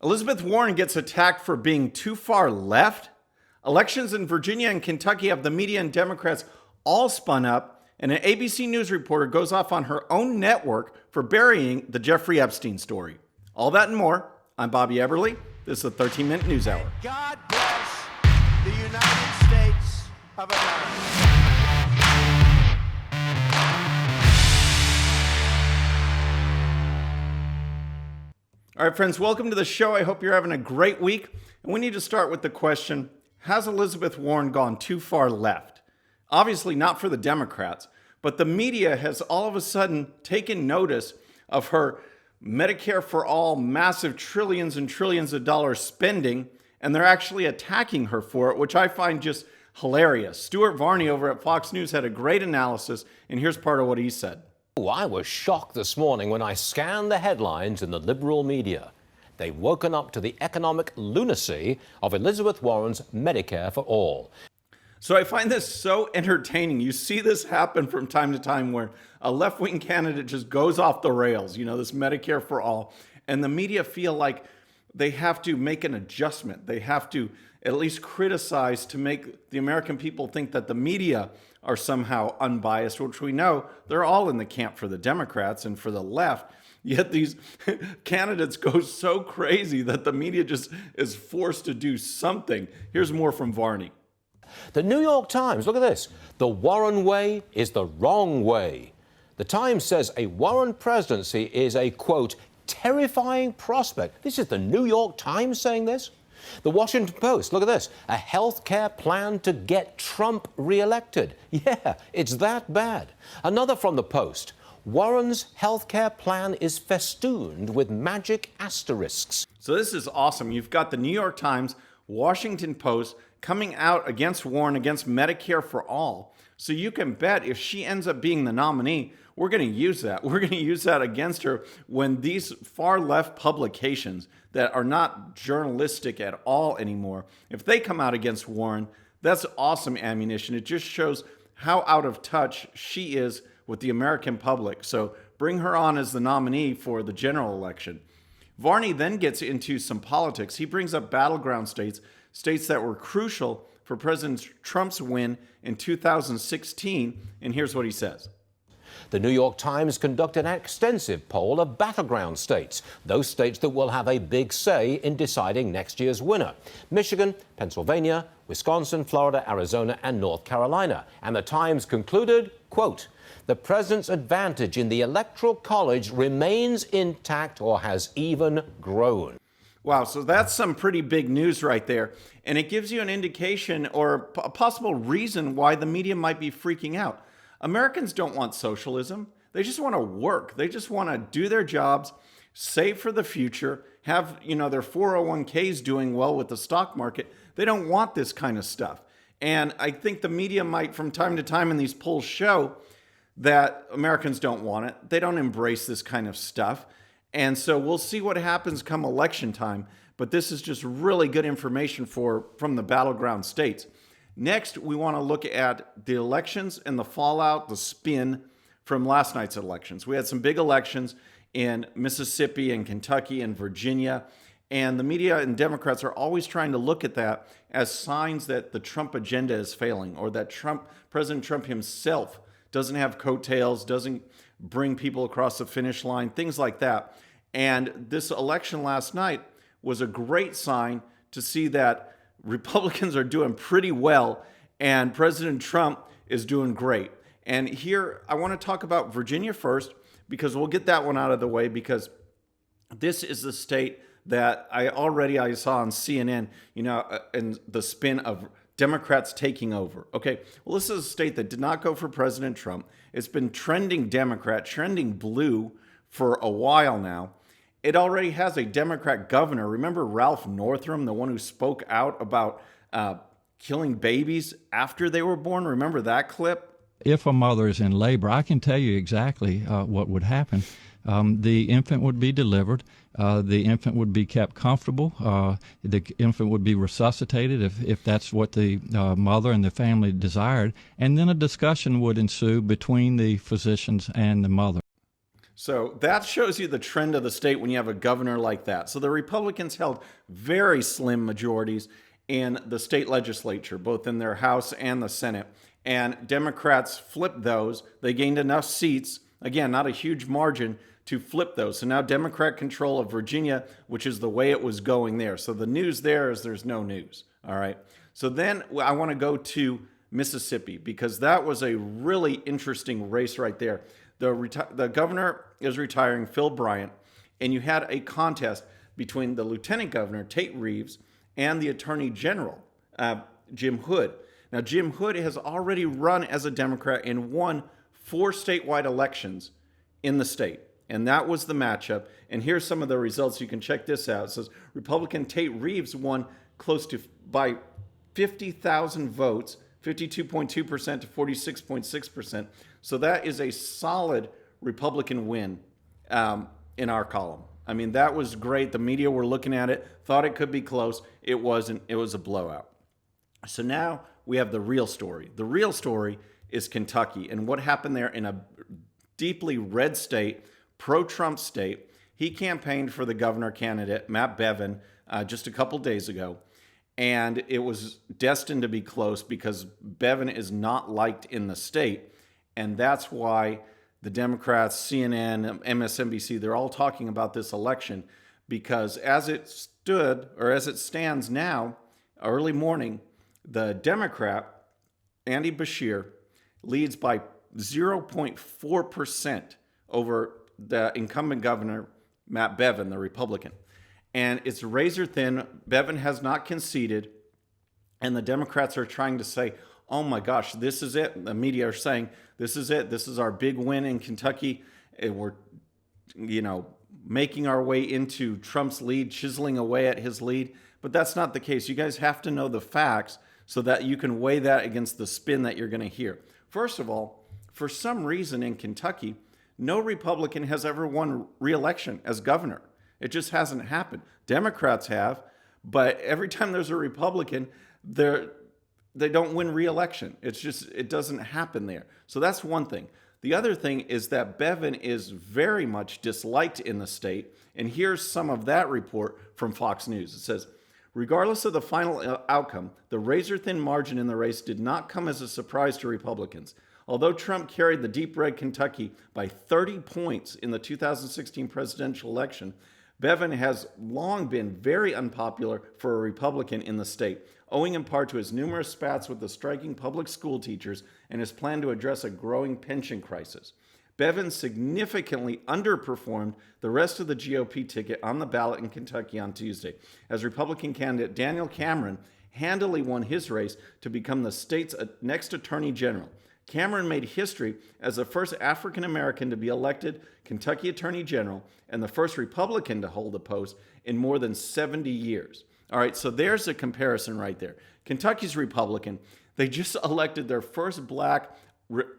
Elizabeth Warren gets attacked for being too far left. Elections in Virginia and Kentucky have the media and Democrats all spun up, and an ABC News reporter goes off on her own network for burying the Jeffrey Epstein story. All that and more. I'm Bobby Eberle. This is the 13-Minute News Hour. God bless the United States of America. All right, friends, welcome to the show. I hope you're having a great week. And we need to start with the question, has Elizabeth Warren gone too far left? Obviously not for the Democrats, but the media has all of a sudden taken notice of her Medicare for all, massive trillions and trillions of dollars spending, and they're actually attacking her for it, which I find just hilarious. Stuart Varney over at Fox News had a great analysis, and here's part of what he said. I was shocked this morning when I scanned the headlines in the liberal media. They've woken up to the economic lunacy of Elizabeth Warren's Medicare for All. So I find this so entertaining. You see this happen from time to time where a left-wing candidate just goes off the rails, this Medicare for All, and the media feel like they have to make an adjustment. They have to at least criticize to make the American people think that the media are somehow unbiased, which we know they're all in the camp for the Democrats and for the left. Yet these candidates go so crazy that the media just is forced to do something. Here's more from Varney. The New York Times, look at this. The Warren way is the wrong way. The Times says a Warren presidency is a, quote, terrifying prospect. This is the New York Times saying this. The Washington Post, look at this. A health care plan to get Trump reelected. Yeah, it's that bad. Another from the Post. Warren's health care plan is festooned with magic asterisks. So this is awesome. You've got the New York Times, Washington Post coming out against Warren, against Medicare for All. So you can bet if she ends up being the nominee, we're going to use that. We're going to use that against her when these far left publications that are not journalistic at all anymore, if they come out against Warren, that's awesome ammunition. It just shows how out of touch she is with the American public. So bring her on as the nominee for the general election. Varney then gets into some politics. He brings up battleground states, states that were crucial for President Trump's win in 2016. And here's what he says. The New York Times conducted an extensive poll of battleground states, those states that will have a big say in deciding next year's winner. Michigan, Pennsylvania, Wisconsin, Florida, Arizona, and North Carolina. And the Times concluded, quote, the president's advantage in the Electoral College remains intact or has even grown. Wow, so that's some pretty big news right there. And it gives you an indication or a possible reason why the media might be freaking out. Americans don't want socialism. They just want to work. They just want to do their jobs, save for the future, have, their 401ks doing well with the stock market. They don't want this kind of stuff. And I think the media might, from time to time in these polls, show that Americans don't want it. They don't embrace this kind of stuff. And so we'll see what happens come election time. But this is just really good information from the battleground states. Next, we want to look at the elections and the fallout, the spin from last night's elections. We had some big elections in Mississippi and Kentucky and Virginia, and the media and Democrats are always trying to look at that as signs that the Trump agenda is failing or that President Trump himself doesn't have coattails, doesn't bring people across the finish line, things like that. And this election last night was a great sign to see that Republicans are doing pretty well, and President Trump is doing great. And here, I want to talk about Virginia first, because we'll get that one out of the way, because this is the state that I saw on CNN, and the spin of Democrats taking over. Okay, well, this is a state that did not go for President Trump. It's been trending Democrat, trending blue for a while now. It already has a Democrat governor. Remember Ralph Northam, the one who spoke out about killing babies after they were born? Remember that clip? If a mother is in labor, I can tell you exactly what would happen. The infant would be delivered. The infant would be kept comfortable. The infant would be resuscitated if that's what the mother and the family desired. And then a discussion would ensue between the physicians and the mother. So that shows you the trend of the state when you have a governor like that. So the Republicans held very slim majorities in the state legislature, both in their House and the Senate. And Democrats flipped those. They gained enough seats, again, not a huge margin, to flip those. So now Democrat control of Virginia, which is the way it was going there. So the news there is there's no news. All right. So then I want to go to Mississippi, because that was a really interesting race right there. The governor is retiring, Phil Bryant, and you had a contest between the lieutenant governor, Tate Reeves, and the attorney general, Jim Hood. Now, Jim Hood has already run as a Democrat and won 4 statewide elections in the state. And that was the matchup. And here's some of the results. You can check this out. It says Republican Tate Reeves won close to by 50,000 votes, 52.2% to 46.6%. So that is a solid Republican win in our column. I mean, that was great. The media were looking at it, thought it could be close. It wasn't. It was a blowout. So now we have the real story. The real story is Kentucky and what happened there in a deeply red state, pro-Trump state. He campaigned for the governor candidate, Matt Bevin, just a couple days ago. And it was destined to be close because Bevin is not liked in the state. And that's why the Democrats, CNN, MSNBC, they're all talking about this election, because as it stood, or as it stands now, early morning, the Democrat, Andy Beshear, leads by 0.4% over the incumbent governor, Matt Bevin, the Republican. And it's razor thin. Bevin has not conceded. And the Democrats are trying to say, oh my gosh, this is it. The media are saying, this is it. This is our big win in Kentucky. And we're, making our way into Trump's lead, chiseling away at his lead. But that's not the case. You guys have to know the facts so that you can weigh that against the spin that you're going to hear. First of all, for some reason in Kentucky, no Republican has ever won re-election as governor. It just hasn't happened. Democrats have, but every time there's a Republican, they don't win re-election. It doesn't happen there. So that's one thing. The other thing is that Bevin is very much disliked in the state. And here's some of that report from Fox News. It says, regardless of the final outcome, the razor-thin margin in the race did not come as a surprise to Republicans. Although Trump carried the deep red Kentucky by 30 points in the 2016 presidential election, Bevin has long been very unpopular for a Republican in the state, owing in part to his numerous spats with the striking public school teachers and his plan to address a growing pension crisis. Bevin significantly underperformed the rest of the GOP ticket on the ballot in Kentucky on Tuesday, as Republican candidate Daniel Cameron handily won his race to become the state's next attorney general. Cameron made history as the first African American to be elected Kentucky Attorney General and the first Republican to hold the post in more than 70 years. All right, so there's a comparison right there. Kentucky's Republican. They just elected their first black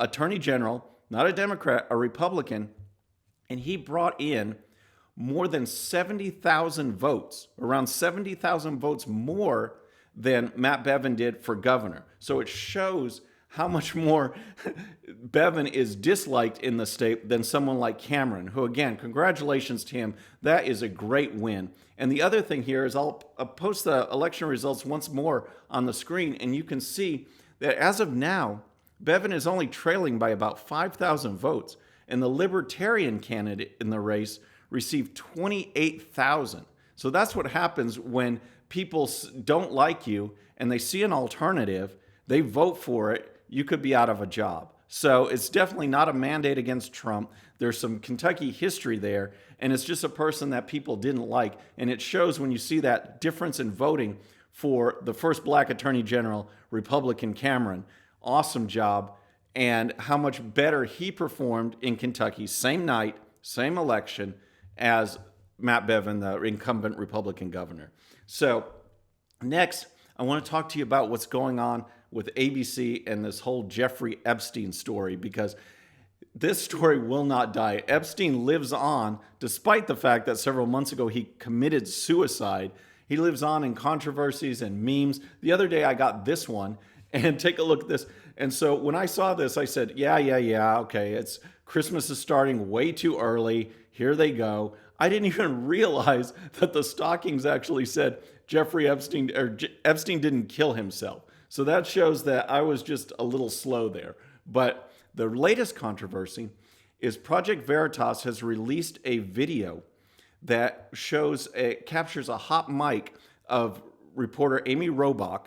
Attorney General, not a Democrat, a Republican, and he brought in more than 70,000 votes, around 70,000 votes more than Matt Bevin did for governor. So it shows how much more Bevin is disliked in the state than someone like Cameron, who, again, congratulations to him. That is a great win. And the other thing here is I'll post the election results once more on the screen, and you can see that as of now, Bevin is only trailing by about 5,000 votes, and the Libertarian candidate in the race received 28,000. So that's what happens when people don't like you and they see an alternative, they vote for it, you could be out of a job. So it's definitely not a mandate against Trump. There's some Kentucky history there, and it's just a person that people didn't like. And it shows when you see that difference in voting for the first black attorney general, Republican Cameron. Awesome job. And how much better he performed in Kentucky, same night, same election, as Matt Bevin, the incumbent Republican governor. So next, I want to talk to you about what's going on with ABC and this whole Jeffrey Epstein story, because this story will not die. Epstein lives on, despite the fact that several months ago he committed suicide. He lives on in controversies and memes. The other day I got this one, and take a look at this. And so when I saw this, I said, yeah, okay, it's Christmas is starting way too early. Here they go. I didn't even realize that the stockings actually said Jeffrey Epstein, or Epstein didn't kill himself. So that shows that I was just a little slow there. But the latest controversy is Project Veritas has released a video that captures a hot mic of reporter Amy Robach,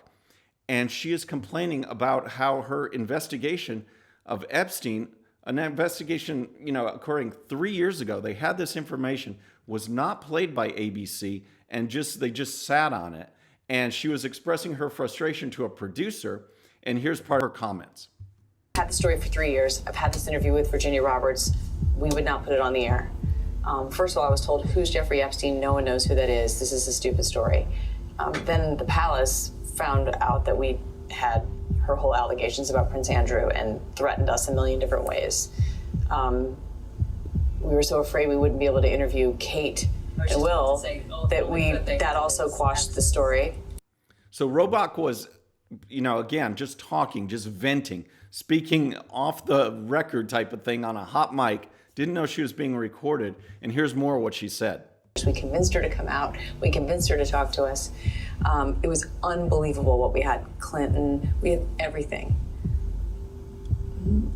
and she is complaining about how her investigation of Epstein, an investigation, occurring 3 years ago, they had this information, was not played by ABC, and they just sat on it. And she was expressing her frustration to a producer, and here's part of her comments. I've had the story for 3 years. I've had this interview with Virginia Roberts. We would not put it on the air. First of all, I was told, who's Jeffrey Epstein? No one knows who that is. This is a stupid story. Then the palace found out that we had her whole allegations about Prince Andrew and threatened us a million different ways. We were so afraid we wouldn't be able to interview Kate and Will that also quashed the story. So Robach was, again, just talking, just venting, speaking off the record type of thing on a hot mic, didn't know she was being recorded. And here's more of what she said. We convinced her to come out. We convinced her to talk to us. It was unbelievable what we had. Clinton, we had everything.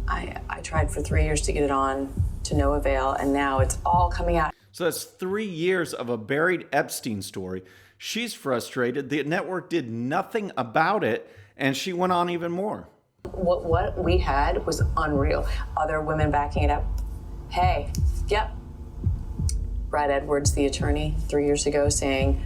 I tried for 3 years to get it on, to no avail, and now it's all coming out. So that's 3 years of a buried Epstein story. She's frustrated. The network did nothing about it, and she went on even more. What we had was unreal. Other women backing it up. Hey, yep. Brad Edwards, the attorney, 3 years ago, saying,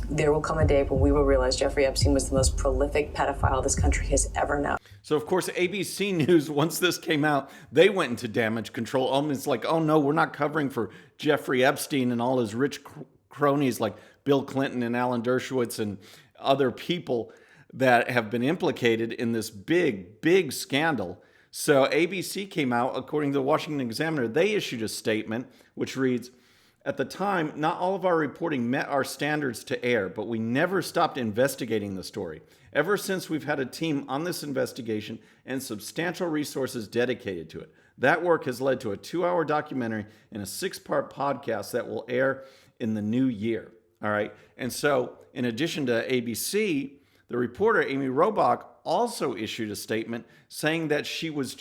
there will come a day when we will realize Jeffrey Epstein was the most prolific pedophile this country has ever known. So, of course, ABC News, once this came out, they went into damage control. It's like, oh, no, we're not covering for Jeffrey Epstein and all his rich cronies like Bill Clinton and Alan Dershowitz and other people that have been implicated in this big, big scandal. So ABC came out, according to the Washington Examiner, they issued a statement which reads, at the time, not all of our reporting met our standards to air, but we never stopped investigating the story. Ever since, we've had a team on this investigation and substantial resources dedicated to it. That work has led to a 2-hour documentary and a 6-part podcast that will air in the new year. All right. And so, in addition to ABC, the reporter, Amy Robach, also issued a statement saying that she was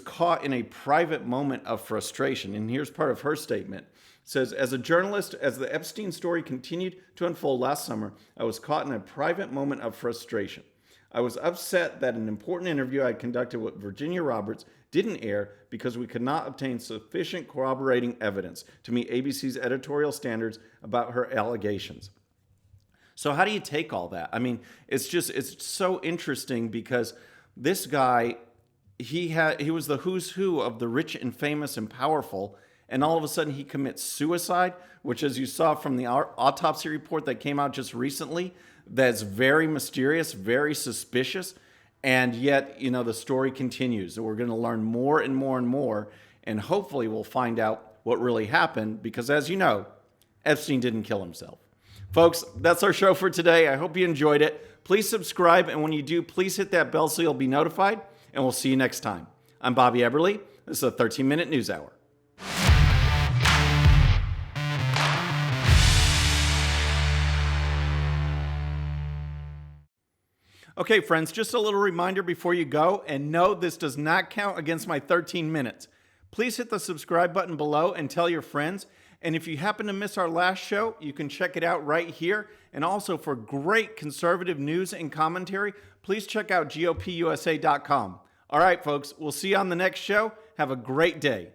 caught in a private moment of frustration. And here's part of her statement. It says, as a journalist, as the Epstein story continued to unfold last summer, I was caught in a private moment of frustration. I was upset that an important interview I had conducted with Virginia Roberts didn't air because we could not obtain sufficient corroborating evidence to meet ABC's editorial standards about her allegations. So how do you take all that? I mean, it's so interesting because this guy, he was the who's who of the rich and famous and powerful, and all of a sudden he commits suicide, which, as you saw from the autopsy report that came out just recently, that's very mysterious, very suspicious, and yet, the story continues. And we're going to learn more and more and more, and hopefully we'll find out what really happened, because as you know, Epstein didn't kill himself. Folks, that's our show for today. I hope you enjoyed it. Please subscribe, and when you do, please hit that bell so you'll be notified, and we'll see you next time. I'm Bobby Eberle. This is a 13-minute news hour. Okay, friends, just a little reminder before you go, and no, this does not count against my 13 minutes. Please hit the subscribe button below and tell your friends. And if you happen to miss our last show, you can check it out right here. And also for great conservative news and commentary, please check out GOPUSA.com. All right, folks, we'll see you on the next show. Have a great day.